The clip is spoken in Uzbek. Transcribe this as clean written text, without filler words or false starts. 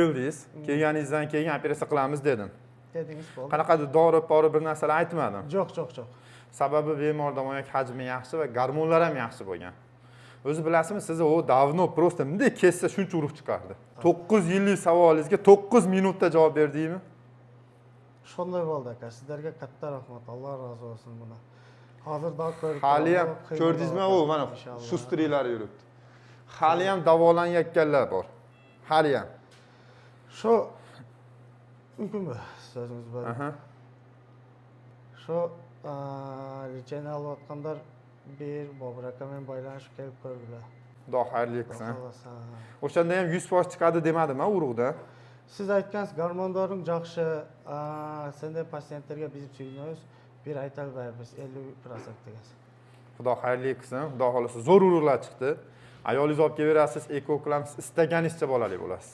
Keldingiz, kelganingizdan keyin operatsiya qilamiz dedim. Dedingiz bo'ldi. Qanaqadir dori bir narsalar aytmadim. Yo'q. Sababi bemorda oyoq hajmi yaxshi va gormonlar ham yaxshi bo'lgan. O'zi bilasizmi, sizni u davno просто bunday kessa shuncha urib chiqardi. 9 yillik savolingizga 9 minutda javob berdingmi? Shunday bo'ldi aka. Sizlarga katta rahmat. Alloh rozi bo'lsin buni. Hozir doktor Hali ham ko'rdingizmi, u mana sustrilar yuribdi. Hali ham davolanayotganlar bor. Hali ham. Shu mumkinmi so'zingiz bilan? Shu lecheniya olayotganlar bir Bobur aka bilan baylanishib kelib ko'rdilar. Xudo xayrli qilsin. O'shanda ham 100% chiqadi demadim-a urug'da. Siz aytgansiz, gormonlaring yaxshi, senday pasientlarga biz tushunamiz. Bir aytalmaymiz 50% degansiz. Xudo xayrli qilsin. Xudo xolisa zo'r urug'lar chiqdi. Ayolingiz olib kelaverasiz, eko qilamiz, istaganingizcha bolali bo'lasiz.